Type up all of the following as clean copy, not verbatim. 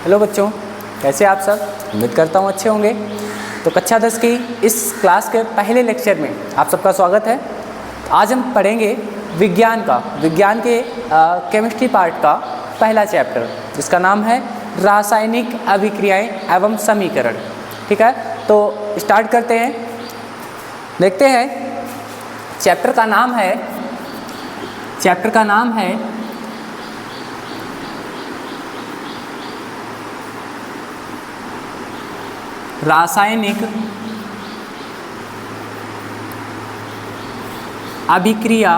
Hello बच्चों, कैसे आप सब? उम्मीद करता हूँ अच्छे होंगे। तो कक्षा 10 की इस क्लास के पहले लेक्चर में आप सबका स्वागत है। आज हम पढ़ेंगे विज्ञान के केमिस्ट्री पार्ट का पहला चैप्टर, जिसका नाम है रासायनिक अभिक्रियाएं एवं समीकरण। ठीक है, तो स्टार्ट करते हैं। देखते हैं, चैप्टर का नाम है रासायनिक अभिक्रिया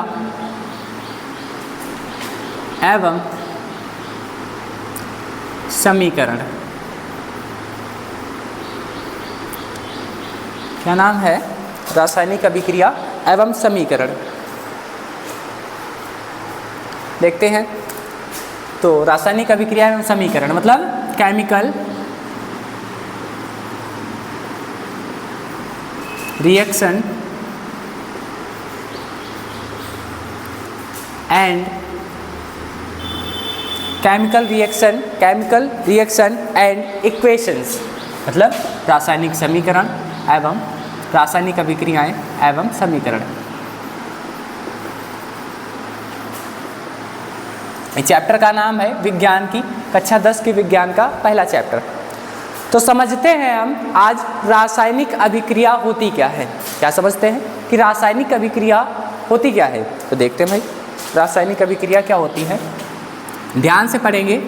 एवं समीकरण। क्या नाम है? रासायनिक अभिक्रिया एवं समीकरण। देखते हैं, तो रासायनिक अभिक्रिया एवं समीकरण मतलब chemical reaction and chemical reaction and equations मतलब रासायनिक समीकरण एवं रासायनिक अभिक्रियाएं एवं समीकरण। इस चैप्टर का नाम है विज्ञान की कक्षा 10 की विज्ञान का पहला चैप्टर। तो समझते हैं हम आज रासायनिक अभिक्रिया होती क्या है। क्या समझते हैं कि रासायनिक अभिक्रिया होती क्या है? तो देखते हैं भाई, रासायनिक अभिक्रिया क्या होती है। ध्यान से पढ़ेंगे,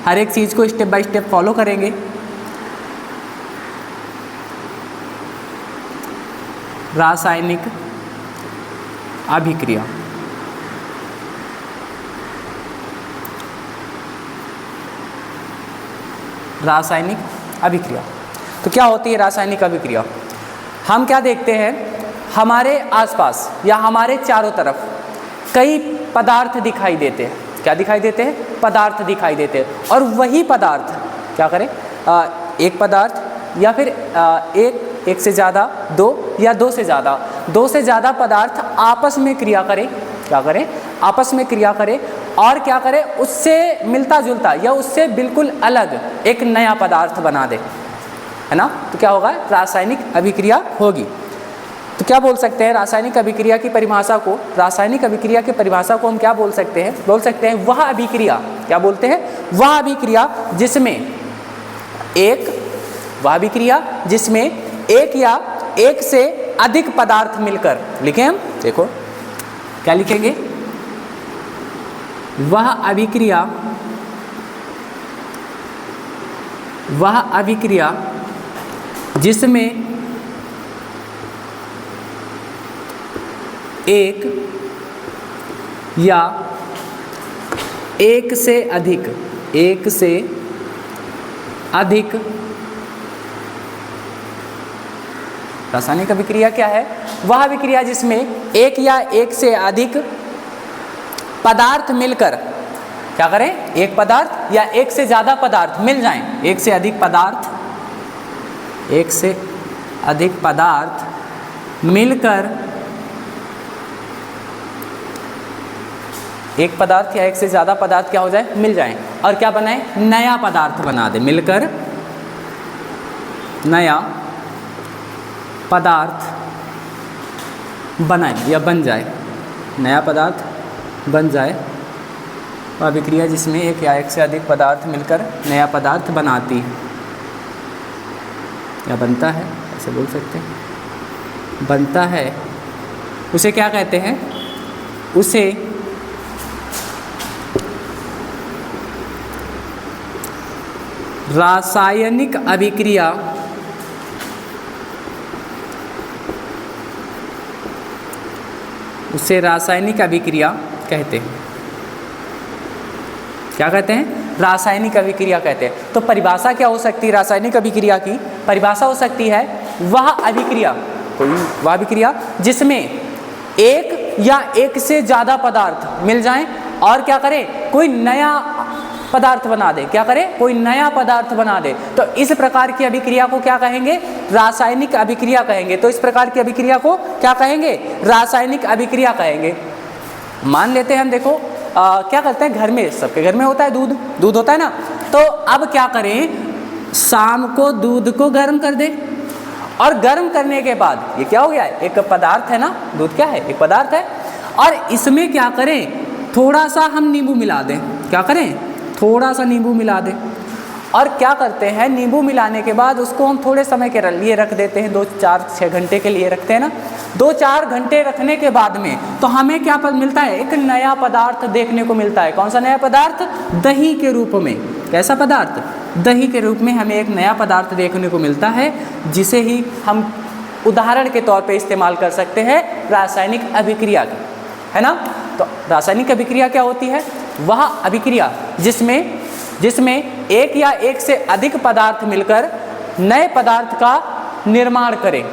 हर एक चीज़ को स्टेप बाय स्टेप फॉलो करेंगे। रासायनिक अभिक्रिया, रासायनिक अभिक्रिया। तो क्या होती है रासायनिक अभिक्रिया? हम क्या देखते हैं, हमारे आसपास या हमारे चारों तरफ कई पदार्थ दिखाई देते हैं। क्या दिखाई देते हैं? पदार्थ दिखाई देते हैं। और वही पदार्थ क्या करें, एक पदार्थ या फिर एक से ज़्यादा, दो या दो से ज़्यादा पदार्थ आपस में क्रिया करें। क्या करें? आपस में क्रिया करें और क्या करें, उससे मिलता जुलता या उससे बिल्कुल अलग एक नया पदार्थ बना दे, है ना। तो क्या होगा? रासायनिक अभिक्रिया होगी। तो क्या बोल सकते हैं रासायनिक अभिक्रिया की परिभाषा को? रासायनिक अभिक्रिया की परिभाषा को हम क्या बोल सकते हैं? बोल सकते हैं वह अभिक्रिया। क्या बोलते हैं? वह अभिक्रिया जिसमें एक या एक से अधिक पदार्थ मिलकर, लिखें हम, देखो क्या लिखेंगे, वह अभिक्रिया जिसमें एक या एक से अधिक रासायनिक अभिक्रिया क्या है? वह अभिक्रिया जिसमें एक या एक से अधिक पदार्थ मिलकर क्या करें, एक पदार्थ या एक से ज़्यादा पदार्थ मिल जाएं। एक से अधिक पदार्थ मिलकर एक पदार्थ या एक से ज़्यादा पदार्थ क्या हो जाए, मिल जाएं और क्या बनाए, नया पदार्थ बना दे। मिलकर नया पदार्थ बनाए या बन जाए, नया पदार्थ बन जाए। वह अभिक्रिया जिसमें एक या एक से अधिक पदार्थ मिलकर नया पदार्थ बनाती है या बनता है, ऐसे बोल सकते हैं, बनता है, उसे क्या कहते हैं? उसे रासायनिक अभिक्रिया कहते हैं। क्या कहते हैं? रासायनिक अभिक्रिया कहते हैं। तो परिभाषा क्या हो सकती है रासायनिक अभिक्रिया की? परिभाषा हो सकती है वह अभिक्रिया जिसमें एक या एक से ज़्यादा पदार्थ मिल जाएं और क्या करें, कोई नया पदार्थ बना दे। क्या करे? कोई नया पदार्थ बना दे। तो इस प्रकार की अभिक्रिया को क्या कहेंगे? रासायनिक अभिक्रिया कहेंगे। तो इस प्रकार की अभिक्रिया को क्या कहेंगे? रासायनिक अभिक्रिया कहेंगे। मान लेते हैं हम, देखो क्या करते हैं, घर में, सबके घर में होता है दूध होता है ना। तो अब क्या करें, शाम को दूध को गर्म कर दें, और गर्म करने के बाद ये क्या हो गया, एक पदार्थ है ना, दूध क्या है, एक पदार्थ है, और इसमें क्या करें, थोड़ा सा हम नींबू मिला दें। क्या करें, थोड़ा सा नींबू मिला दें, और क्या करते हैं, नींबू मिलाने के बाद उसको हम थोड़े समय के लिए रख देते हैं, 2, 4, 6 घंटे के लिए रखते हैं ना। 2-4 घंटे रखने के बाद में तो हमें क्या मिलता है, एक नया पदार्थ देखने को मिलता है। कौन सा नया पदार्थ, दही के रूप में। कैसा पदार्थ, दही के रूप में हमें एक नया पदार्थ देखने को मिलता है, जिसे ही हम उदाहरण के तौर पे इस्तेमाल कर सकते हैं रासायनिक अभिक्रिया की, है ना। तो रासायनिक अभिक्रिया क्या होती है, वह अभिक्रिया जिसमें एक या एक से अधिक पदार्थ मिलकर नए पदार्थ का निर्माण करें,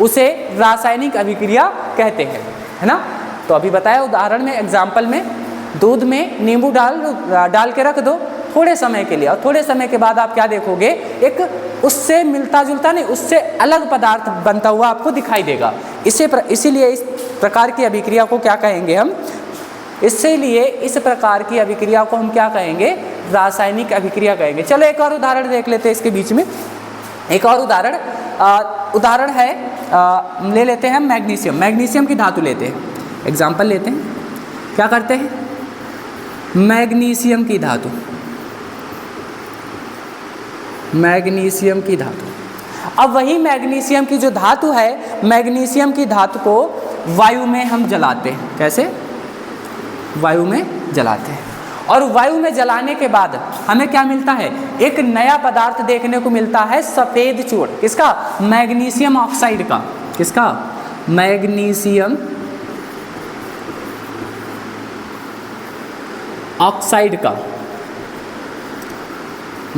उसे रासायनिक अभिक्रिया कहते हैं, है ना। तो अभी बताया उदाहरण में, एग्जाम्पल में, दूध में नींबू डाल के रख दो थोड़े समय के लिए, और थोड़े समय के बाद आप क्या देखोगे, एक उससे मिलता जुलता नहीं, उससे अलग पदार्थ बनता हुआ आपको दिखाई देगा। इसीलिए इस प्रकार की अभिक्रिया को क्या कहेंगे हम, इसीलिए इस प्रकार की अभिक्रिया को हम क्या कहेंगे, रासायनिक अभिक्रिया कहेंगे। चलो एक और उदाहरण देख लेते हैं इसके बीच में। एक और उदाहरण है, ले लेते हैं मैग्नीशियम की धातु लेते हैं, एग्जाम्पल लेते हैं। क्या करते हैं, मैग्नीशियम की धातु, अब वही मैग्नीशियम की जो धातु है, मैग्नीशियम की धातु को वायु में हम जलाते हैं। कैसे, वायु में जलाते हैं, और वायु में जलाने के बाद हमें क्या मिलता है, एक नया पदार्थ देखने को मिलता है, सफेद चूर्ण। किसका, मैग्नीशियम ऑक्साइड का। किसका, मैग्नीशियम ऑक्साइड का।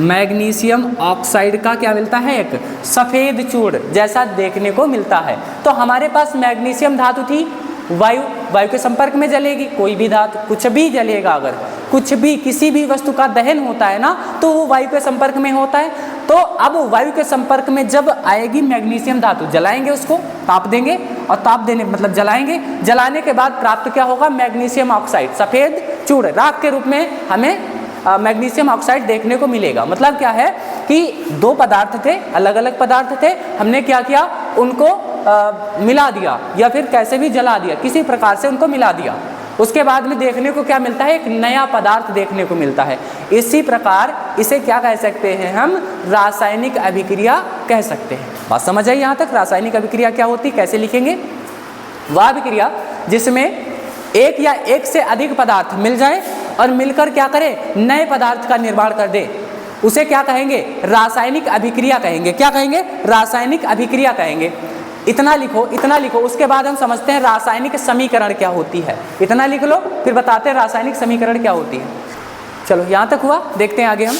मैग्नीशियम ऑक्साइड का क्या मिलता है, एक सफेद चूर्ण जैसा देखने को मिलता है। तो हमारे पास मैग्नीशियम धातु थी, वायु के संपर्क में जलेगी, कोई भी धातु, कुछ भी जलेगा, अगर कुछ भी किसी भी वस्तु का दहन होता है ना, तो वो वायु के संपर्क में होता है। तो अब वायु के संपर्क में जब आएगी मैग्नीशियम धातु, जलाएंगे उसको, ताप देंगे, और ताप देने मतलब जलाएंगे, जलाने के बाद प्राप्त क्या होगा, मैग्नीशियम ऑक्साइड, सफेद चूर्ण, राख के रूप में हमें मैग्नीशियम ऑक्साइड देखने को मिलेगा। मतलब क्या है कि दो पदार्थ थे, अलग अलग पदार्थ थे, हमने क्या किया, उनको मिला दिया, या फिर कैसे भी जला दिया, किसी प्रकार से उनको मिला दिया। उसके बाद में देखने को क्या मिलता है, एक नया पदार्थ देखने को मिलता है। इसी प्रकार इसे क्या कह सकते हैं हम, रासायनिक अभिक्रिया कह सकते हैं। बात समझ आई यहाँ तक। रासायनिक अभिक्रिया क्या होती, कैसे लिखेंगे, वह अभिक्रिया जिसमें एक या एक से अधिक पदार्थ मिल जाए और मिलकर क्या करे, नए पदार्थ का निर्माण कर दे, उसे क्या कहेंगे, रासायनिक अभिक्रिया कहेंगे। क्या कहेंगे, रासायनिक अभिक्रिया कहेंगे। इतना लिखो, उसके बाद हम समझते हैं रासायनिक समीकरण क्या होती है। इतना लिख लो, फिर बताते हैं रासायनिक समीकरण क्या होती है। चलो यहाँ तक हुआ, देखते हैं आगे हम।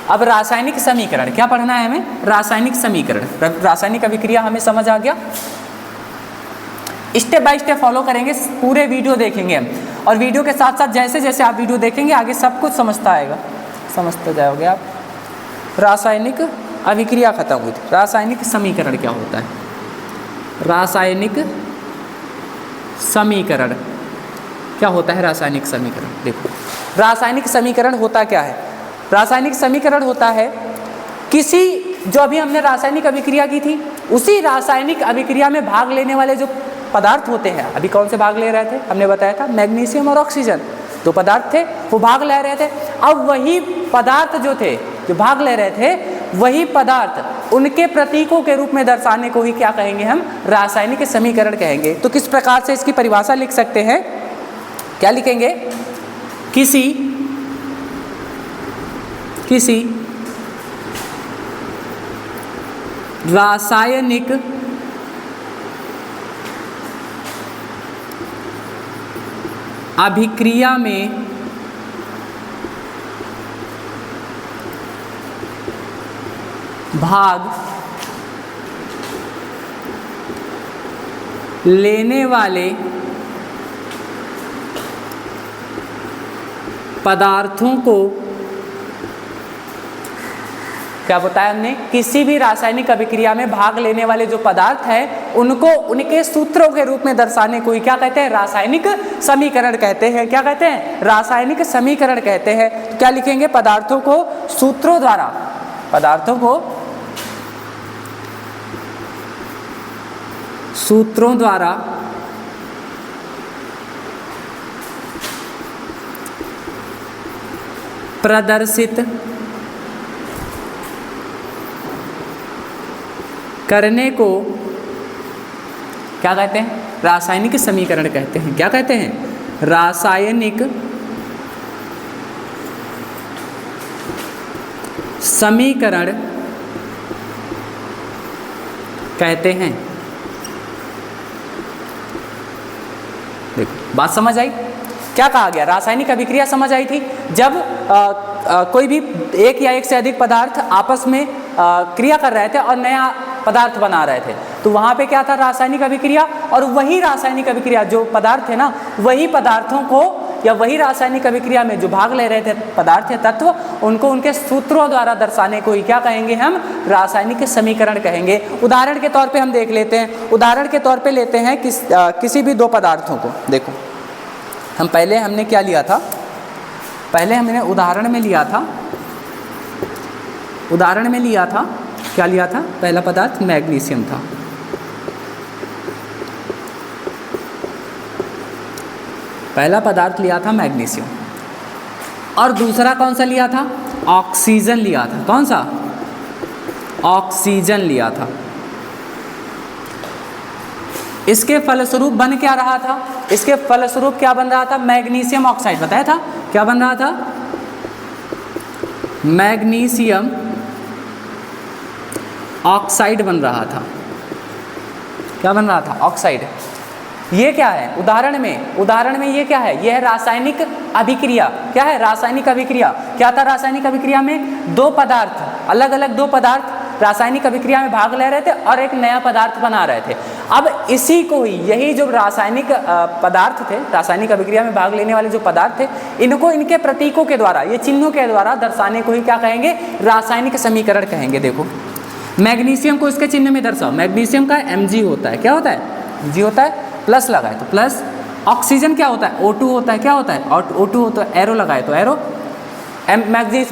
अब रासायनिक समीकरण क्या पढ़ना है हमें, रासायनिक समीकरण, रासायनिक अभिक्रिया हमें समझ आ गया। स्टेप बाय स्टेप फॉलो करेंगे, पूरे वीडियो देखेंगे हम, और वीडियो के साथ साथ जैसे जैसे आप वीडियो देखेंगे आगे सब कुछ समझते जाओगे आप। रासायनिक अभिक्रिया खत्म हुई थी, रासायनिक समीकरण क्या होता है। रासायनिक समीकरण क्या होता है, रासायनिक समीकरण देखो, रासायनिक समीकरण होता क्या है। रासायनिक समीकरण होता है किसी, जो अभी हमने रासायनिक अभिक्रिया की थी, उसी रासायनिक अभिक्रिया में भाग लेने वाले जो पदार्थ होते हैं, अभी कौन से भाग ले रहे थे, हमने बताया था मैग्नीशियम और ऑक्सीजन, दो पदार्थ थे, वो भाग ले रहे थे। अब वही पदार्थ जो थे, जो भाग ले रहे थे, वही पदार्थ उनके प्रतीकों के रूप में दर्शाने को ही क्या कहेंगे हम, रासायनिक समीकरण कहेंगे। to किस प्रकार से इसकी परिभाषा लिख सकते हैं, क्या लिखेंगे, किसी रासायनिक अभिक्रिया में भाग लेने वाले पदार्थों को क्या बताया हमने, किसी भी रासायनिक अभिक्रिया में भाग लेने वाले जो पदार्थ हैं उनको उनके सूत्रों के रूप में दर्शाने को ही क्या कहते हैं, रासायनिक समीकरण कहते हैं। क्या कहते हैं, रासायनिक समीकरण कहते हैं। तो क्या लिखेंगे, पदार्थों को सूत्रों द्वारा, पदार्थों को सूत्रों द्वारा प्रदर्शित करने को क्या कहते हैं? रासायनिक समीकरण कहते हैं। क्या कहते हैं? रासायनिक समीकरण कहते हैं। देखो बात समझ आई? क्या कहा गया? रासायनिक अभिक्रिया समझ आई थी। जब कोई भी एक या एक से अधिक पदार्थ आपस में क्रिया कर रहे थे और नया पदार्थ बना रहे थे, तो वहाँ पे क्या था? रासायनिक अभिक्रिया। और वही रासायनिक अभिक्रिया, जो पदार्थ थे ना, वही पदार्थों को या वही रासायनिक अभिक्रिया में जो भाग ले रहे थे पदार्थ या तत्व, उनको उनके सूत्रों द्वारा दर्शाने को ही क्या कहेंगे? हम रासायनिक समीकरण कहेंगे। उदाहरण के तौर पे हम देख लेते हैं। उदाहरण के तौर पे लेते हैं किसी भी दो पदार्थों को। देखो हमने क्या लिया था? पहले हमने उदाहरण में लिया था क्या लिया था? पहला पदार्थ मैग्नीशियम था। पहला पदार्थ लिया था मैग्नीशियम। और दूसरा कौन सा लिया था? ऑक्सीजन लिया था। कौन सा? ऑक्सीजन लिया था। इसके फलस्वरूप बन क्या रहा था? इसके फलस्वरूप क्या बन रहा था? Magnesium oxide. बताया था क्या बन रहा था? मैग्नीशियम ऑक्साइड बन रहा था। क्या बन रहा था? ऑक्साइड। ये क्या है? उदाहरण में ये क्या है? यह है रासायनिक अभिक्रिया। क्या है? रासायनिक अभिक्रिया। क्या था रासायनिक अभिक्रिया में? दो पदार्थ, अलग अलग दो पदार्थ रासायनिक अभिक्रिया में भाग ले रहे थे और एक नया पदार्थ बना रहे थे। अब इसी को ही, यही जो रासायनिक पदार्थ थे, रासायनिक अभिक्रिया में भाग लेने वाले जो पदार्थ थे, इनको इनके प्रतीकों के द्वारा, ये चिन्हों के द्वारा दर्शाने को ही क्या कहेंगे? रासायनिक समीकरण कहेंगे। देखो मैग्नीशियम को इसके चिन्ह में दर्शाओ। मैग्नीशियम का Mg होता है। क्या होता है? Mg होता है। प्लस लगाए तो प्लस। ऑक्सीजन क्या होता है? O2 होता है। क्या होता है? O2 होता है। एरो लगाए तो एरो।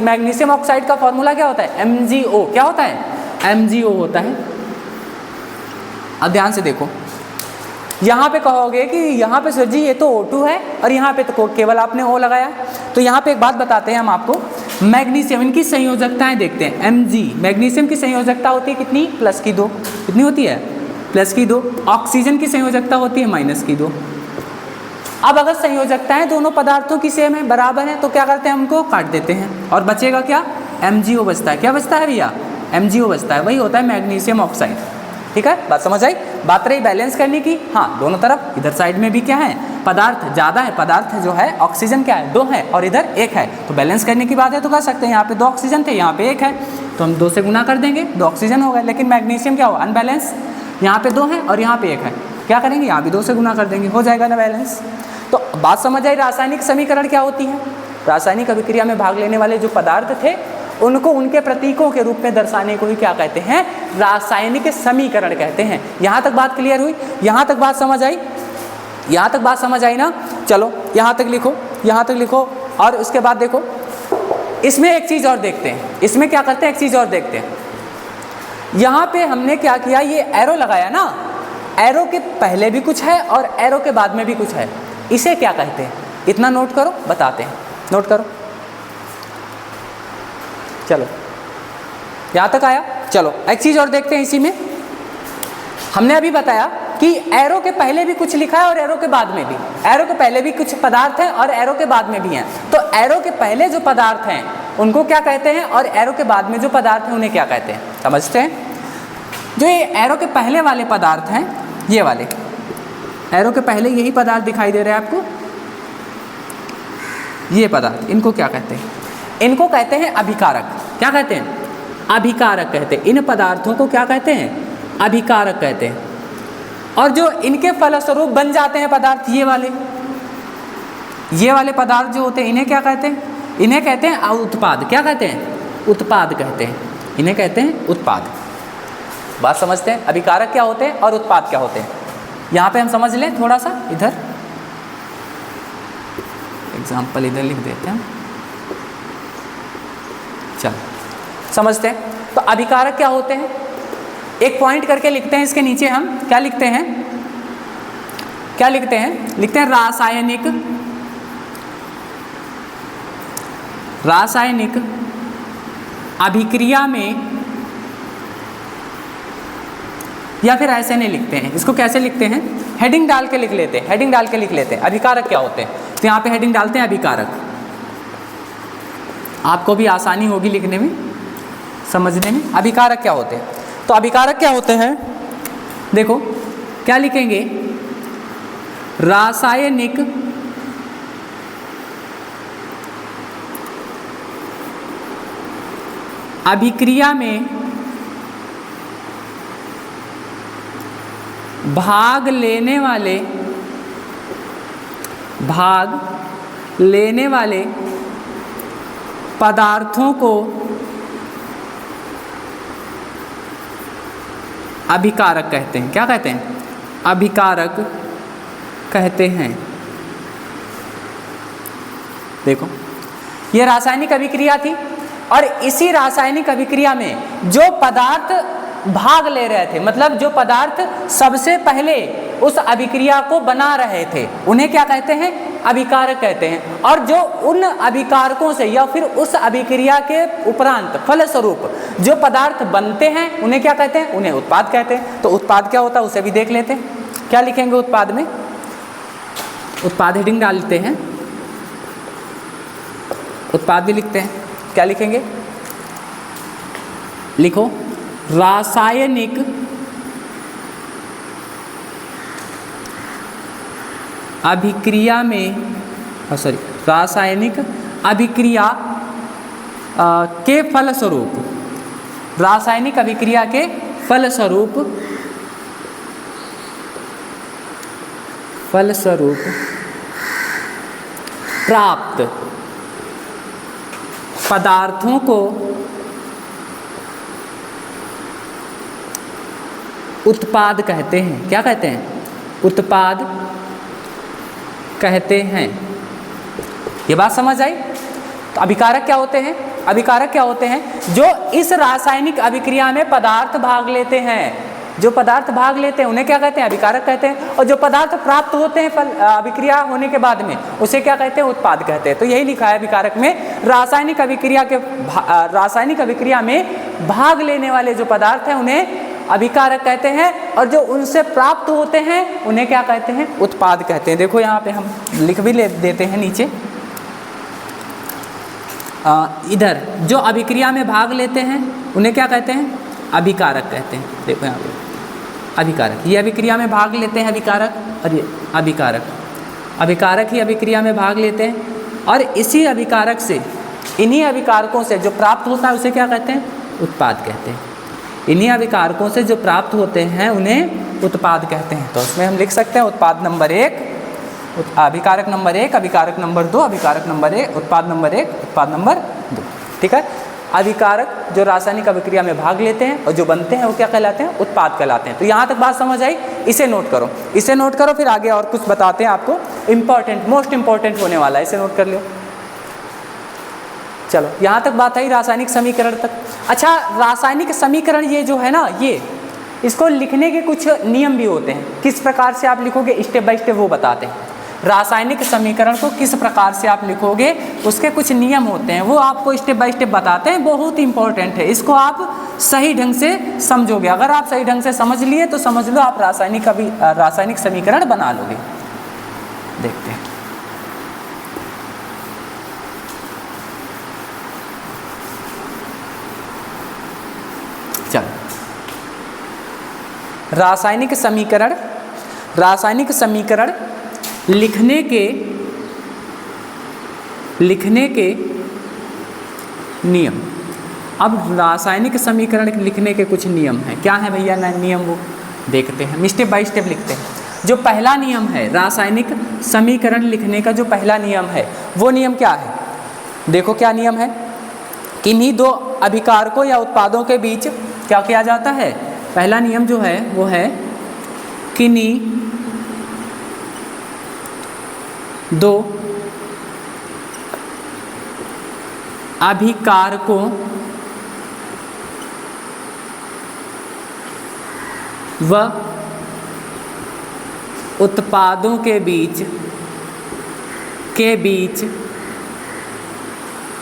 मैग्नीशियम ऑक्साइड का फॉर्मूला क्या होता है? MgO। क्या होता है? MgO होता है। अब ध्यान से देखो, यहाँ पे कहोगे कि यहाँ पे सर जी ये तो O2 है और यहाँ पे तो केवल आपने O लगाया। तो यहाँ पे एक बात बताते हैं हम आपको। मैग्नीशियम, इनकी संयोजकताएं देखते हैं। Mg, मैग्नीशियम की संयोजकता होती है कितनी? +2। कितनी होती है? +2। ऑक्सीजन की संयोजकता होती है -2। अब अगर संयोजकताएं दोनों पदार्थों की सेम है, बराबर है, तो क्या करते हैं? हमको काट देते हैं और बचेगा क्या? MgO बचता है। क्या बचता है भैया? MgO बचता है। वही होता है मैग्नीशियम ऑक्साइड। ठीक है, बात समझ आई? बात रही बैलेंस करने की। हाँ, दोनों तरफ, इधर साइड में भी क्या है? पदार्थ ज़्यादा है। पदार्थ जो है ऑक्सीजन क्या है? 2 है और इधर 1 है। तो बैलेंस करने की बात है तो कर सकते हैं। यहाँ पे 2 ऑक्सीजन थे, यहाँ पे 1 है, तो हम 2 से गुना कर देंगे, 2 ऑक्सीजन हो गए। लेकिन मैग्नीशियम क्या हो? अनबैलेंस। यहाँ पे 2 है और यहाँ पे 1 है। क्या करेंगे? यहाँ भी 2 से गुना कर देंगे, हो जाएगा ना बैलेंस। तो बात समझ आई? रासायनिक समीकरण क्या होती है? रासायनिक अभिक्रिया में भाग लेने वाले जो पदार्थ थे, उनको उनके प्रतीकों के रूप में दर्शाने को ही क्या कहते हैं? रासायनिक समीकरण कहते हैं। यहाँ तक बात क्लियर हुई? यहाँ तक बात समझ आई? यहाँ तक बात समझ आई ना? चलो यहाँ तक लिखो, यहाँ तक लिखो। और उसके बाद देखो, इसमें एक चीज़ और देखते हैं। इसमें क्या करते हैं? एक चीज़ और देखते हैं। यहाँ पे हमने क्या किया? ये एरो लगाया ना, एरो के पहले भी कुछ है और एरो के बाद में भी कुछ है। इसे क्या कहते हैं? इतना नोट करो, बताते हैं। नोट करो। चलो यहाँ तक आया? चलो एक चीज़ और देखते हैं। इसी में हमने अभी बताया कि एरो के पहले भी कुछ लिखा है और एरो के बाद में भी। एरो के पहले भी कुछ पदार्थ हैं और एरो के बाद में भी हैं। तो एरो के पहले जो पदार्थ हैं उनको क्या कहते हैं और एरो के बाद में जो पदार्थ हैं उन्हें क्या कहते हैं? समझते हैं? जो ये एरो के पहले वाले पदार्थ हैं, ये वाले एरो के पहले यही पदार्थ दिखाई दे रहे हैं आपको, ये पदार्थ, इनको क्या कहते हैं? इनको कहते हैं अभिकारक। क्या कहते हैं? अभिकारक कहते हैं। इन पदार्थों को क्या कहते हैं? अभिकारक कहते हैं। और जो इनके फलस्वरूप बन जाते हैं पदार्थ, ये वाले पदार्थ जो होते हैं, इन्हें क्या कहते हैं? इन्हें कहते हैं उत्पाद। क्या कहते हैं? उत्पाद कहते हैं। इन्हें कहते हैं उत्पाद। बात समझते हैं? अभिकारक क्या होते हैं और उत्पाद क्या होते हैं? यहाँ पे हम समझ लें थोड़ा सा। इधर एग्जाम्पल इधर लिख देते हैं। चलो समझते हैं। तो अभिकारक क्या होते हैं, एक पॉइंट करके लिखते हैं। इसके नीचे हम क्या लिखते हैं, क्या लिखते हैं, लिखते हैं रासायनिक अभिक्रिया में, या फिर ऐसे नहीं लिखते हैं, इसको कैसे लिखते हैं, हेडिंग डाल के लिख लेते हैं, हेडिंग डाल के लिख लेते हैं। अभिकारक क्या होते हैं, तो यहाँ पे हेडिंग डालते हैं अभिकारक, आपको भी आसानी होगी लिखने में, समझने में। अभिकारक क्या होते हैं, तो अभिकारक क्या होते हैं, देखो क्या लिखेंगे, रासायनिक अभिक्रिया में भाग लेने वाले पदार्थों को अभिकारक कहते हैं। क्या कहते हैं, अभिकारक कहते हैं। देखो ये रासायनिक अभिक्रिया थी, और इसी रासायनिक अभिक्रिया में जो पदार्थ भाग ले रहे थे, मतलब जो पदार्थ सबसे पहले उस अभिक्रिया को बना रहे थे, उन्हें क्या कहते हैं, अभिकारक कहते हैं। और जो उन अभिकारकों से या फिर उस अभिक्रिया के उपरांत फलस्वरूप जो पदार्थ बनते हैं, उन्हें क्या कहते हैं, उन्हें उत्पाद कहते हैं। तो उत्पाद क्या होता है उसे भी देख लेते हैं। क्या लिखेंगे उत्पाद में, उत्पाद हेडिंग डालते हैं, उत्पाद भी लिखते हैं। क्या लिखेंगे, लिखो रासायनिक अभिक्रिया में, रासायनिक अभिक्रिया के फलस्वरूप, रासायनिक अभिक्रिया के फलस्वरूप प्राप्त पदार्थों को उत्पाद कहते हैं। क्या कहते हैं, उत्पाद कहते हैं। ये बात समझ आई। तो अभिकारक क्या होते हैं, अभिकारक क्या होते हैं, जो इस रासायनिक अभिक्रिया में पदार्थ भाग लेते हैं, जो पदार्थ भाग लेते हैं उन्हें क्या कहते हैं, अभिकारक कहते हैं। और जो पदार्थ प्राप्त होते हैं अभिक्रिया होने के बाद में, उसे क्या कहते हैं, उत्पाद कहते हैं। तो यही लिखा है अभिकारक में, रासायनिक अभिक्रिया में भाग लेने वाले जो पदार्थ हैं उन्हें अभिकारक कहते हैं, और जो उनसे प्राप्त होते हैं उन्हें क्या कहते हैं, उत्पाद कहते हैं। देखो यहाँ पे हम लिख भी देते हैं नीचे, इधर जो अभिक्रिया में भाग लेते हैं उन्हें क्या कहते हैं, अभिकारक कहते हैं। देखो यहाँ पे अभिकारक, ये अभिक्रिया में भाग लेते हैं अभिकारक, और ये अभिकारक ही अभिक्रिया में भाग लेते हैं, और इसी अभिकारक से, इन्हीं अभिकारकों से जो प्राप्त होता है उसे क्या कहते हैं, उत्पाद कहते हैं। इन्हीं अभिकारकों से जो प्राप्त होते हैं उन्हें उत्पाद कहते हैं। तो उसमें हम लिख सकते हैं उत्पाद नंबर 1, अभिकारक नंबर 1, अभिकारक नंबर 2, अभिकारक नंबर 1, उत्पाद नंबर 1, उत्पाद नंबर 2। ठीक है। अभिकारक जो रासायनिक अभिक्रिया में भाग लेते हैं और जो बनते हैं वो क्या कहलाते हैं, उत्पाद कहलाते हैं। तो यहाँ तक बात समझ आई, इसे नोट करो, इसे नोट करो, फिर आगे और कुछ बताते हैं आपको, इंपॉर्टेंट, मोस्ट इंपॉर्टेंट होने वाला है, इसे नोट कर लो। चलो यहाँ तक बात आई रासायनिक समीकरण तक। अच्छा, रासायनिक समीकरण ये जो है ना, ये इसको लिखने के कुछ नियम भी होते हैं। किस प्रकार से आप लिखोगे स्टेप बाय स्टेप वो बताते हैं। रासायनिक समीकरण को किस प्रकार से आप लिखोगे उसके कुछ नियम होते हैं, वो आपको स्टेप बाय स्टेप बताते हैं। बहुत इंपॉर्टेंट है, इसको आप सही ढंग से समझोगे। अगर आप सही ढंग से समझ लिए तो समझ लो आप रासायनिक समीकरण बना लोगे। देखते हैं, चलो रासायनिक समीकरण लिखने के नियम। अब रासायनिक समीकरण लिखने के कुछ नियम हैं। क्या है भैया नियम, वो देखते हैं, हम स्टेप बाय स्टेप लिखते हैं। जो पहला नियम है रासायनिक समीकरण लिखने का, जो पहला नियम है वो नियम क्या है, देखो क्या नियम है। किन्हीं दो अभिकारकों या उत्पादों के बीच क्या किया जाता है, पहला नियम जो है वो है किन्हीं दो अभिकारकों व उत्पादों के बीच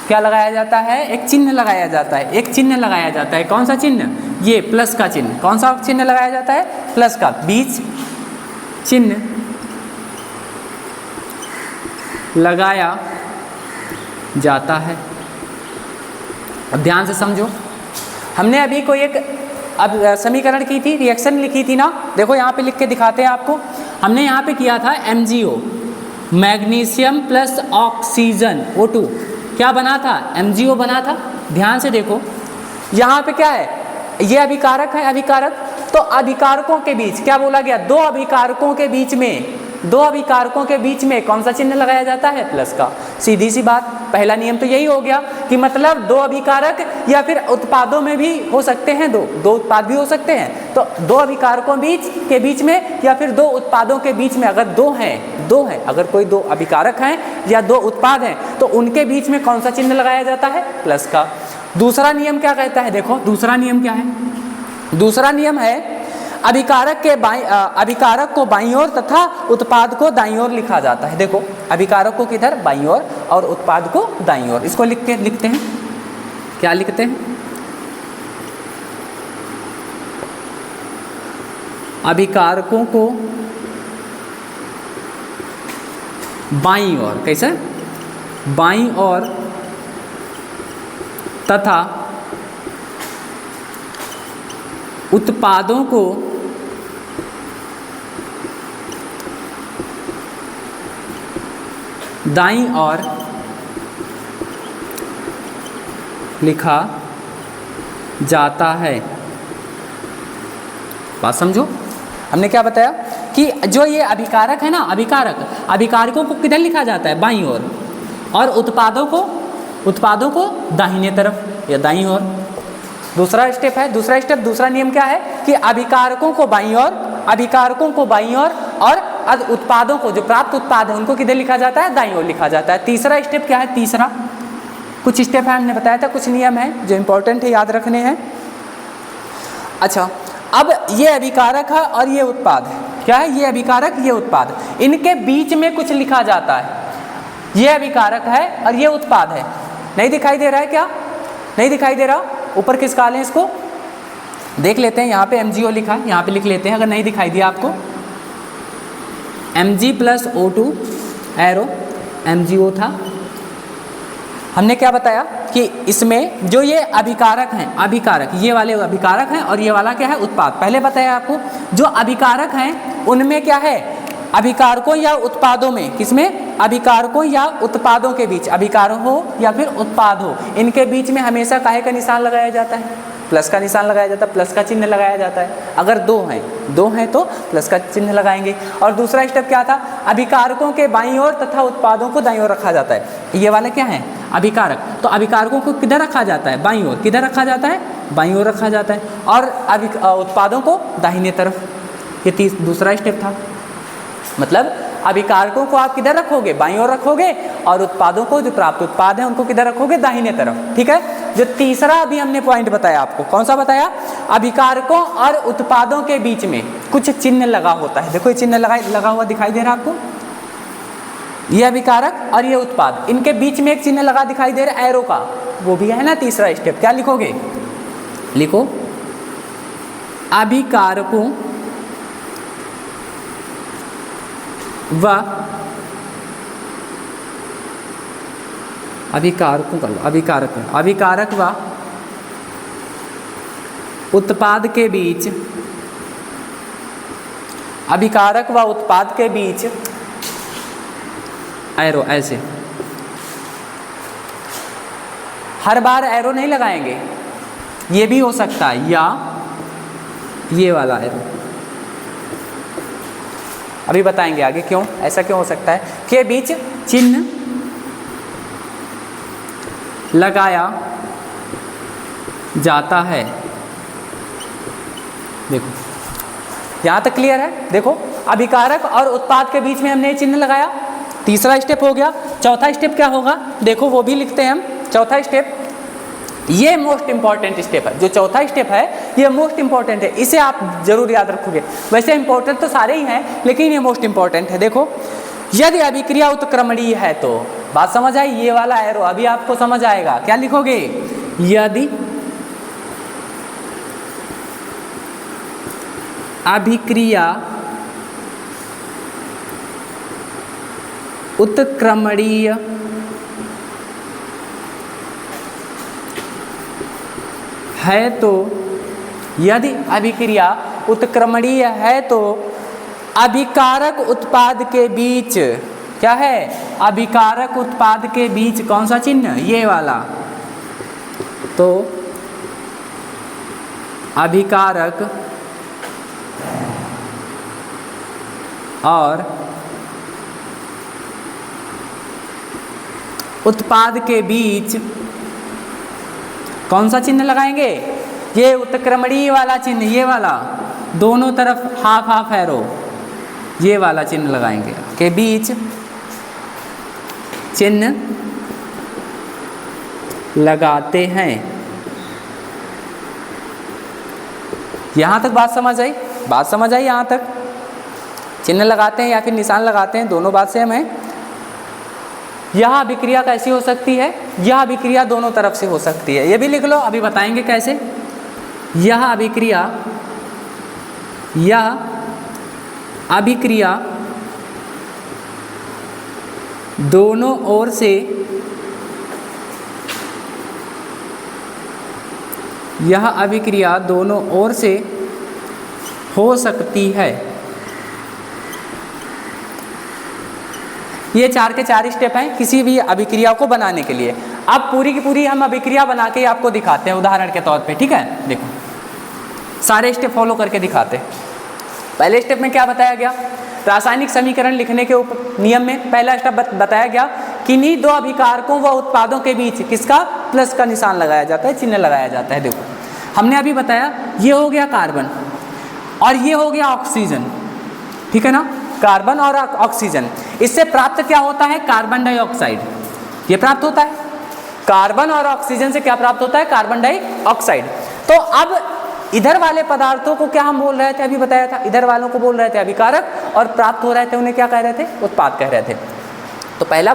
क्या लगाया जाता है? एक चिन्ह लगाया जाता है, एक चिन्ह लगाया जाता है। कौन सा चिन्ह? ये प्लस का चिन्ह। कौन सा चिन्ह लगाया जाता है? प्लस का, बीच चिन्ह लगाया जाता है। अब ध्यान से समझो, हमने अभी कोई एक समीकरण की थी, रिएक्शन लिखी थी ना। देखो यहाँ पे लिख के दिखाते हैं आपको। हमने यहाँ पे किया था MgO, magnesium plus oxygen O2, क्या बना था? MgO बना था। ध्यान से देखो, यहाँ पे क्या है? ये अभिकारक है, अभिकारक। तो अभिकारकों के बीच क्या बोला गया? दो अभिकारकों के बीच में कौन सा चिन्ह लगाया जाता है? प्लस का। सीधी सी बात, पहला नियम तो यही हो गया कि मतलब दो अभिकारक या फिर उत्पादों में भी हो सकते हैं, दो उत्पाद भी हो सकते हैं। तो दो अभिकारकों के बीच में या फिर दो उत्पादों के बीच में अगर दो हैं, अगर कोई दो अभिकारक हैं या दो उत्पाद हैं, तो उनके बीच में कौन सा चिन्ह लगाया जाता है? प्लस का। दूसरा नियम क्या कहता है? देखो दूसरा नियम क्या है? दूसरा नियम है अभिकारक को बाईं ओर तथा उत्पाद को दाईं ओर लिखा जाता है। देखो अभिकारक को किधर? बाईं ओर, और उत्पाद को दाईं ओर। इसको लिखते हैं, क्या लिखते हैं? अभिकारकों को बाईं ओर, कैसे? बाईं ओर तथा उत्पादों को दाईं ओर लिखा जाता है। बात समझो, हमने क्या बताया कि जो ये अभिकारक है ना, अभिकारकों को किधर लिखा जाता है? बाईं ओर, और उत्पादों को दाहिने तरफ या दाईं ओर। दूसरा स्टेप है, दूसरा नियम क्या है कि अभिकारकों को बाईं ओर और उत्पादों को, जो प्राप्त उत्पाद है, उनको किधर लिखा जाता है? दाईं ओर लिखा जाता है। तीसरा स्टेप क्या है? तीसरा कुछ स्टेप है, हमने बताया था, कुछ नियम है जो इंपॉर्टेंट है, याद रखने हैं। अच्छा, अब ये अभिकारक है और ये उत्पाद है। क्या है? ये अभिकारक, ये उत्पाद, इनके बीच में कुछ लिखा जाता है। ये अभिकारक है और ये उत्पाद है। नहीं दिखाई दे रहा है क्या? नहीं दिखाई दे रहा? ऊपर किसका लें? इसको देख लेते हैं। यहाँ पे MgO लिखा है, यहाँ पे लिख लेते हैं अगर नहीं दिखाई दिया आपको। Mg plus O2 arrow MgO था। हमने क्या बताया कि इसमें जो ये अभिकारक हैं, ये वाले अभिकारक हैं और ये वाला क्या है? उत्पाद। पहले बताया आपको, जो अभिकारक हैं उनमें क्या है? अभिकारकों या उत्पादों में, किसमें? अभिकारकों या उत्पादों के बीच, अभिकार हो या फिर उत्पाद हो, इनके बीच में हमेशा काहे का निशान लगाया जाता है? प्लस का निशान लगाया जाता है, प्लस का चिन्ह लगाया जाता है। अगर दो हैं तो प्लस का चिन्ह लगाएंगे। और दूसरा स्टेप क्या था? अभिकारकों के बाईं ओर तथा उत्पादों को दाईं ओर रखा जाता है। ये वाला क्या है? अभिकारक। तो अभिकारकों को किधर रखा जाता है? बाईं ओर। किधर रखा जाता है? बाईं ओर रखा जाता है। और उत्पादों को दाहिने तरफ। ये दूसरा स्टेप था। मतलब अभिकारकों को आप किधर रखोगे? बाईं ओर रखोगे, और उत्पादों को, जो प्राप्त उत्पाद हैं, उनको किधर रखोगे? दाहिने तरफ। ठीक है। जो तीसरा अभी हमने पॉइंट बताया आपको, कौन सा बताया? अभिकारकों और उत्पादों के बीच में कुछ चिन्ह लगा होता है। देखो ये चिन्ह लगा हुआ दिखाई दे रहा है आपको। ये अभिकारक और ये उत्पाद, इनके बीच में एक चिन्ह लगा दिखाई दे रहा है एरो का, वो भी है ना तीसरा स्टेप। क्या लिखोगे? लिखो अभिकारकों व अभिकारक व उत्पाद के बीच, अभिकारक व उत्पाद के बीच एरो, ऐसे हर बार एरो नहीं लगाएंगे, ये भी हो सकता है, या ये वाला एरो। अभी बताएंगे आगे क्यों, ऐसा क्यों हो सकता है। के बीच चिन्ह लगाया जाता है। देखो यहाँ तक क्लियर है। देखो अभिकारक और उत्पाद के बीच में हमने चिन्ह लगाया, तीसरा स्टेप हो गया। चौथा स्टेप क्या होगा? देखो वो भी लिखते हैं हम। चौथा स्टेप, ये मोस्ट इंपॉर्टेंट स्टेप है। जो चौथा स्टेप है ये मोस्ट इंपॉर्टेंट है, इसे आप जरूर याद रखोगे। वैसे इंपॉर्टेंट तो सारे ही हैं लेकिन ये मोस्ट इंपॉर्टेंट है। देखो, यदि अभिक्रिया उत्क्रमणीय है तो, बात समझ आई, ये वाला एरो अभी आपको समझ आएगा। क्या लिखोगे? यदि अभिक्रिया उत्क्रमणीय है तो, यदि अभिक्रिया उत्क्रमणीय है तो अभिकारक उत्पाद के बीच क्या है? अभिकारक उत्पाद के बीच कौन सा चिन्ह? ये वाला। तो अभिकारक और उत्पाद के बीच कौन सा चिन्ह लगाएंगे? ये उत्क्रमणीय वाला चिन्ह, ये वाला, दोनों तरफ हाफ हाफ एरो, ये वाला चिन्ह लगाएंगे। के बीच चिन्ह लगाते हैं। यहां तक बात समझ आई? बात समझ आई? यहां तक चिन्ह लगाते हैं या फिर निशान लगाते हैं, दोनों बात सेम है। यह अभिक्रिया कैसी हो सकती है? यह अभिक्रिया दोनों तरफ से हो सकती है। ये भी लिख लो, अभी बताएंगे कैसे। यह अभिक्रिया दोनों ओर से, यह अभिक्रिया दोनों ओर से हो सकती है। ये 4 के 4 स्टेप हैं किसी भी अभिक्रिया को बनाने के लिए। अब पूरी की पूरी हम अभिक्रिया बना के आपको दिखाते हैं उदाहरण के तौर पे, ठीक है। देखो, सारे स्टेप फॉलो करके दिखाते हैं। पहले स्टेप में क्या बताया गया? रासायनिक समीकरण लिखने के नियम में पहला स्टेप बताया गया कि किन्हीं दो अभिकारकों व उत्पादों के बीच किसका? प्लस का निशान लगाया जाता है, चिन्ह लगाया जाता है। देखो, हमने अभी बताया ये हो गया कार्बन और ये हो गया ऑक्सीजन, ठीक है ना। कार्बन और ऑक्सीजन, इससे प्राप्त क्या होता है? Carbon dioxide. ये प्राप्त होता है कार्बन और ऑक्सीजन से क्या प्राप्त होता है? Carbon dioxide. तो अब इधर वाले पदार्थों को क्या हम बोल रहे थे? अभी बताया था, इधर वालों को बोल रहे थे अभिकारक और प्राप्त हो रहे थे उन्हें क्या कह रहे थे? उत्पाद कह रहे थे। तो पहला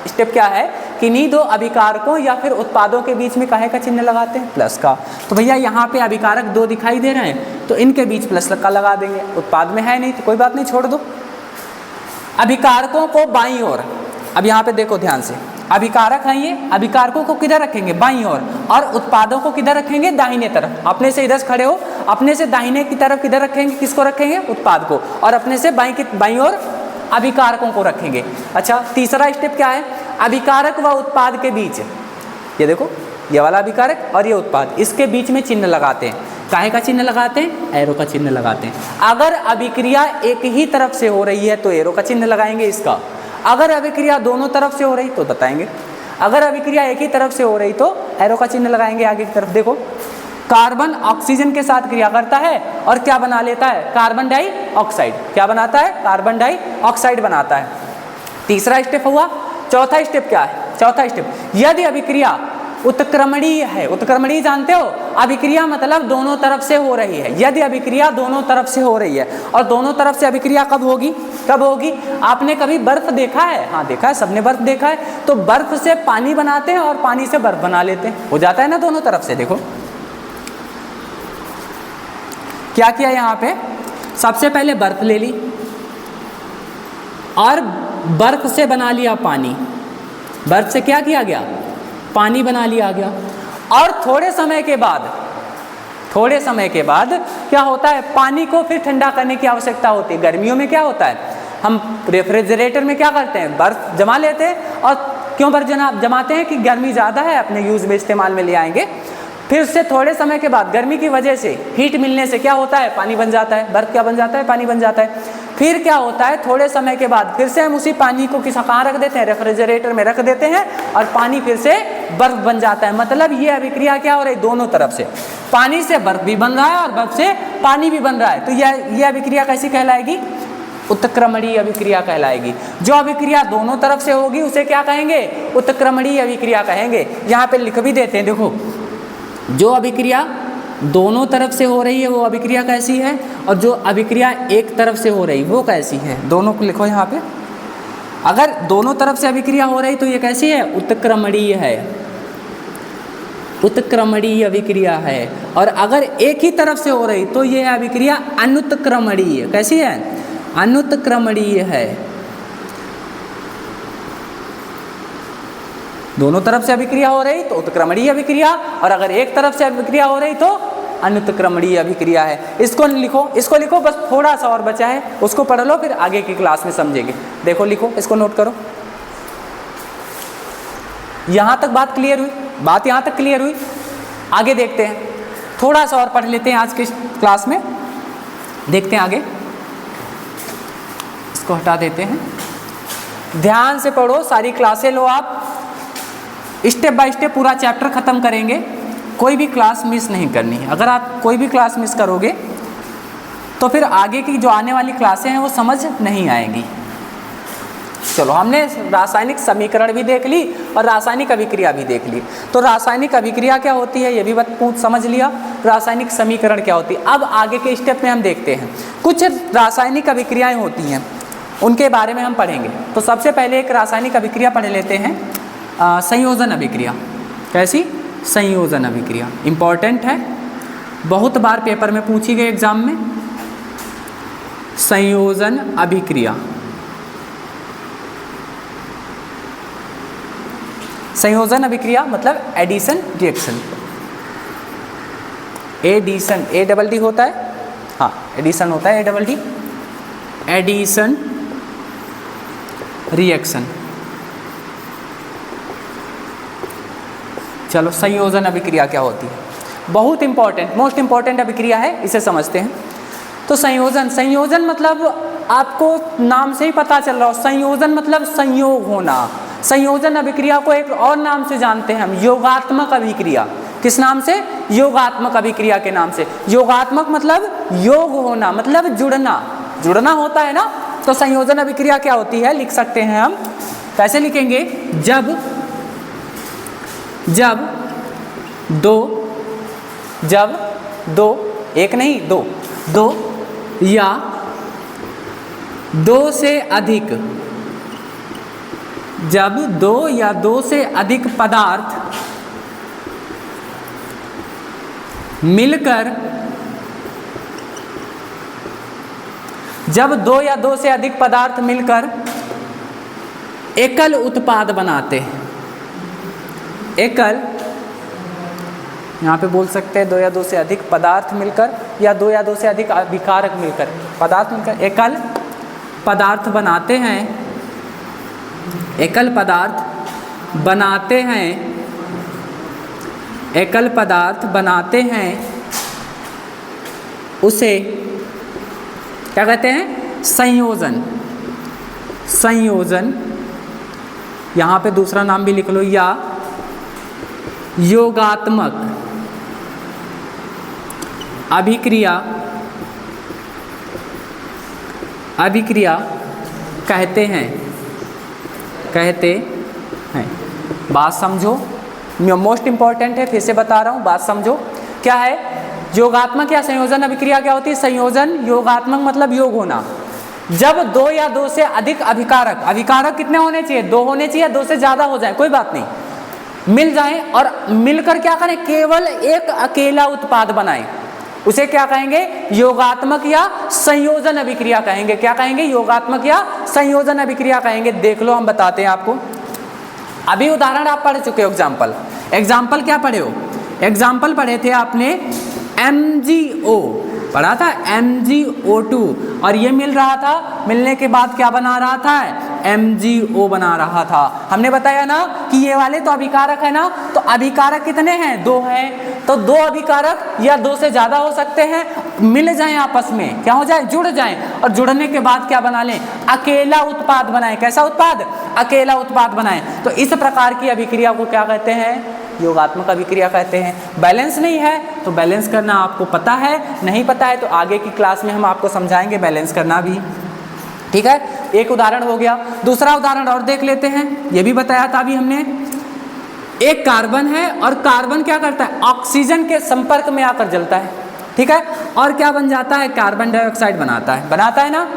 स्टेप क्या है कि इन्हीं दो अभिकारकों या फिर उत्पादों के बीच में काहे का चिन्ह लगाते हैं? प्लस का। तो भैया यहाँ पे अभिकारक 2 दिखाई दे रहे हैं तो इनके बीच प्लस का लगा देंगे। उत्पाद में है नहीं तो कोई बात नहीं, छोड़ दो। अभिकारकों को बाईं ओर, अब यहाँ पे देखो ध्यान से, अभिकारक हैं ये, अभिकारकों को किधर रखेंगे? बाईं ओर, और उत्पादों को किधर रखेंगे? दाहिने तरफ। अपने से इधर खड़े हो, अपने से दाहिने की तरफ किधर रखेंगे? किसको रखेंगे? उत्पाद को। और अपने से बाईं ओर अभिकारकों को रखेंगे। अच्छा, तीसरा स्टेप क्या है? अभिकारक व उत्पाद के बीच, ये देखो, ये वाला अभिकारक और ये उत्पाद, इसके बीच में चिन्ह लगाते हैं। काहे का चिन्ह लगाते हैं? एरो का चिन्ह लगाते हैं। अगर अभिक्रिया एक ही तरफ से हो रही है तो एरो का चिन्ह लगाएंगे इसका। अगर अभिक्रिया दोनों तरफ से हो रही तो बताएंगे। अगर अभिक्रिया एक ही तरफ से हो रही तो एरो का चिन्ह लगाएंगे आगे की तरफ। देखो, कार्बन ऑक्सीजन के साथ क्रिया करता है और क्या बना लेता है? Carbon dioxide. क्या बनाता है? कार्बन डाइऑक्साइड बनाता है। तीसरा स्टेप हुआ। चौथा स्टेप क्या है? चौथा स्टेप, यदि अभिक्रिया उत्क्रमणीय है। उत्क्रमणीय जानते हो? अभिक्रिया मतलब दोनों तरफ से हो रही है। यदि अभिक्रिया दोनों तरफ से हो रही है, और दोनों तरफ से अभिक्रिया कब होगी? कब होगी? आपने कभी बर्फ देखा है? हाँ देखा है, सबने बर्फ देखा है। तो बर्फ से पानी बनाते हैं और पानी से बर्फ बना लेते हैं, हो जाता है ना दोनों तरफ से। देखो क्या किया यहाँ पे, सबसे पहले बर्फ ले ली और बर्फ से बना लिया पानी। बर्फ से क्या किया गया? पानी बना लिया गया। और थोड़े समय के बाद क्या होता है? पानी को फिर ठंडा करने की आवश्यकता होती है। गर्मियों में क्या होता है? हम रेफ्रिजरेटर में क्या करते हैं? बर्फ जमा लेते हैं। और क्यों बर्फ जमाते हैं? कि गर्मी ज़्यादा है, अपने यूज़ में इस्तेमाल में ले आएंगे। फिर उससे थोड़े समय के बाद गर्मी की वजह से, हीट मिलने से क्या होता है? पानी बन जाता है। बर्फ क्या बन जाता है? पानी बन जाता है। फिर क्या होता है? थोड़े समय के बाद फिर से हम उसी पानी को कहाँ रख देते हैं? रेफ्रिजरेटर में रख देते हैं और पानी फिर से बर्फ बन जाता है। मतलब ये अभिक्रिया क्या हो रही है? दोनों तरफ से, पानी से बर्फ भी बन रहा है और बर्फ से पानी भी बन रहा है। तो यह अभिक्रिया कैसी कहलाएगी? उत्क्रमणीय अभिक्रिया कहलाएगी। जो अभिक्रिया दोनों तरफ से होगी उसे क्या कहेंगे? उत्क्रमणीय अभिक्रिया कहेंगे। यहाँ पे लिख भी देते हैं, देखो, जो अभिक्रिया दोनों तरफ से हो रही है वो अभिक्रिया कैसी है, और जो अभिक्रिया एक तरफ से हो रही वो कैसी है, दोनों को लिखो यहाँ पे। अगर दोनों तरफ से अभिक्रिया हो रही तो ये कैसी है? उत्क्रमणीय है, उत्क्रमणीय अभिक्रिया है। और अगर एक ही तरफ से हो रही तो ये अभिक्रिया अनुत्क्रमणीय, कैसी है? अनुत्क्रमणीय है। दोनों तरफ से अभिक्रिया हो रही तो उत्क्रमणीय अभिक्रिया, और अगर एक तरफ से अभिक्रिया हो रही तो अनुत्क्रमणीय अभिक्रिया है। इसको लिखो, इसको लिखो, बस थोड़ा सा और बचा है, उसको पढ़ लो, फिर आगे की क्लास में समझेंगे। देखो लिखो, इसको नोट करो। यहाँ तक बात क्लियर हुई? बात यहाँ तक क्लियर हुई? आगे देखते हैं, थोड़ा सा और पढ़ लेते हैं आज की क्लास में, देखते हैं आगे। इसको हटा देते हैं, ध्यान से पढ़ो, सारी क्लासें लो आप, स्टेप बाय स्टेप पूरा चैप्टर खत्म करेंगे, कोई भी क्लास मिस नहीं करनी है। अगर आप कोई भी क्लास मिस करोगे तो फिर आगे की जो आने वाली क्लासें हैं वो समझ नहीं आएंगी। चलो, हमने रासायनिक समीकरण भी देख ली और रासायनिक अभिक्रिया भी देख ली। तो रासायनिक अभिक्रिया क्या होती है ये भी समझ लिया, रासायनिक समीकरण क्या होती है। अब आगे के स्टेप में हम देखते हैं, कुछ रासायनिक अभिक्रियाएं होती हैं, उनके बारे में हम पढ़ेंगे। तो सबसे पहले एक रासायनिक अभिक्रिया पढ़ लेते हैं, संयोजन अभिक्रिया। कैसी? संयोजन अभिक्रिया इंपॉर्टेंट है, बहुत बार पेपर में पूछी गई एग्जाम में। संयोजन अभिक्रिया, संयोजन अभिक्रिया मतलब addition reaction. Addition, A double D होता है, हाँ एडिशन होता है, A double D, addition reaction. चलो, संयोजन अभिक्रिया क्या होती है? बहुत इंपॉर्टेंट, मोस्ट इंपॉर्टेंट अभिक्रिया है, इसे समझते हैं। तो संयोजन, संयोजन मतलब आपको नाम से ही पता चल रहा हो, संयोजन मतलब संयोग होना। संयोजन अभिक्रिया को एक और नाम से जानते हैं हम, योगात्मक अभिक्रिया। किस नाम से? योगात्मक अभिक्रिया के नाम से। योगात्मक मतलब योग होना, मतलब जुड़ना, जुड़ना होता है ना। तो संयोजन अभिक्रिया क्या होती है लिख सकते हैं हम, कैसे लिखेंगे? जब दो, एक नहीं दो या दो से अधिक, जब दो या दो से अधिक पदार्थ मिलकर, जब दो या दो से अधिक पदार्थ मिलकर एकल उत्पाद बनाते हैं। एकल, यहाँ पे बोल सकते हैं दो या दो से अधिक पदार्थ मिलकर, या दो या दो से अधिक अभिकारक मिलकर, पदार्थ मिलकर एकल पदार्थ बनाते हैं, एकल पदार्थ बनाते हैं, एकल पदार्थ बनाते हैं, उसे क्या कहते हैं? संयोजन। संयोजन, यहाँ पे दूसरा नाम भी लिख लो, या योगात्मक अभिक्रिया, अभिक्रिया कहते हैं, कहते हैं। बात समझो, मोस्ट इंपॉर्टेंट है, फिर से बता रहा हूँ, बात समझो। क्या है योगात्मक या संयोजन अभिक्रिया? क्या होती है? संयोजन, योगात्मक मतलब योग होना। जब दो या दो से अधिक अभिकारक, अभिकारक कितने होने चाहिए? दो होने चाहिए, दो से ज्यादा हो जाए कोई बात नहीं, मिल जाएं और मिलकर क्या करें? केवल एक अकेला उत्पाद बनाएं, उसे क्या कहेंगे? योगात्मक या संयोजन अभिक्रिया कहेंगे। क्या कहेंगे? योगात्मक या संयोजन अभिक्रिया कहेंगे। देख लो, हम बताते हैं आपको। अभी उदाहरण आप पढ़ चुके हो, एग्जाम्पल क्या पढ़े हो? एग्जाम्पल पढ़े थे आपने MgO, पढ़ा था MgO2, और ये मिल रहा था, मिलने के बाद क्या बना रहा था? MgO बना रहा था। हमने बताया ना कि ये वाले तो अभिकारक है ना, तो अभिकारक कितने हैं? दो हैं। तो दो अभिकारक या दो से ज्यादा हो सकते हैं, मिल जाएं आपस में, क्या हो जाए? जुड़ जाएं, और जुड़ने के बाद क्या बना लें? अकेला उत्पाद बनाएं। कैसा उत्पाद? अकेला उत्पाद बनाएं। तो इस प्रकार की अभिक्रिया को क्या कहते हैं? योगात्मक अभिक्रिया कहते हैं। बैलेंस नहीं है तो बैलेंस करना आपको पता है, नहीं पता है तो आगे की क्लास में हम आपको समझाएंगे बैलेंस करना भी। ठीक है, एक उदाहरण हो गया। दूसरा उदाहरण और देख लेते हैं, ये भी बताया था अभी हमने। एक कार्बन है और कार्बन क्या करता है, ऑक्सीजन के संपर्क में आकर जलता है, ठीक है, और क्या बन जाता है, कार्बन डाइऑक्साइड बनाता है ना।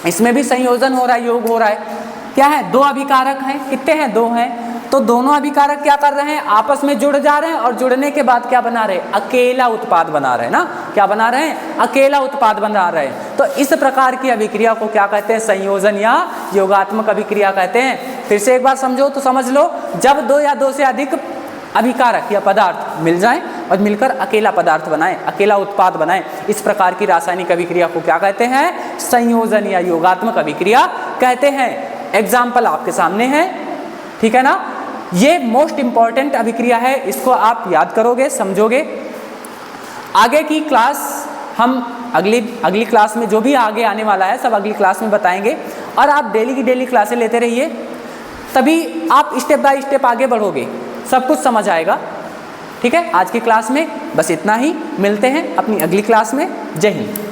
इसमें भी संयोजन हो रहा है, योग हो रहा है। क्या है, दो अभिकारक हैं, कितने हैं, दो हैं, तो दोनों अभिकारक क्या कर रहे हैं, आपस में जुड़ जा रहे हैं और जुड़ने के बाद क्या बना रहे हैं, अकेला उत्पाद बना रहे हैं ना। क्या बना रहे हैं, अकेला उत्पाद बना रहे हैं। तो इस प्रकार की अभिक्रिया को क्या कहते हैं, संयोजन या योगात्मक अभिक्रिया कहते हैं। फिर से एक बार समझो तो समझ लो, जब दो या दो से अधिक अभिकारक या पदार्थ मिल जाएं और मिलकर अकेला पदार्थ बनाएं, अकेला उत्पाद बनाएं, इस प्रकार की रासायनिक अभिक्रिया को क्या कहते हैं, संयोजन या योगात्मक अभिक्रिया कहते हैं। एग्जाम्पल आपके सामने है, ठीक है ना। ये मोस्ट इंपॉर्टेंट अभिक्रिया है, इसको आप याद करोगे, समझोगे। आगे की क्लास हम अगली क्लास में जो भी आगे आने वाला है सब अगली क्लास में बताएंगे, और आप डेली की डेली क्लासें लेते रहिए, तभी आप स्टेप बाय स्टेप आगे बढ़ोगे, सब कुछ समझ आएगा। ठीक है, आज की क्लास में बस इतना ही, मिलते हैं अपनी अगली क्लास में। जय हिंद।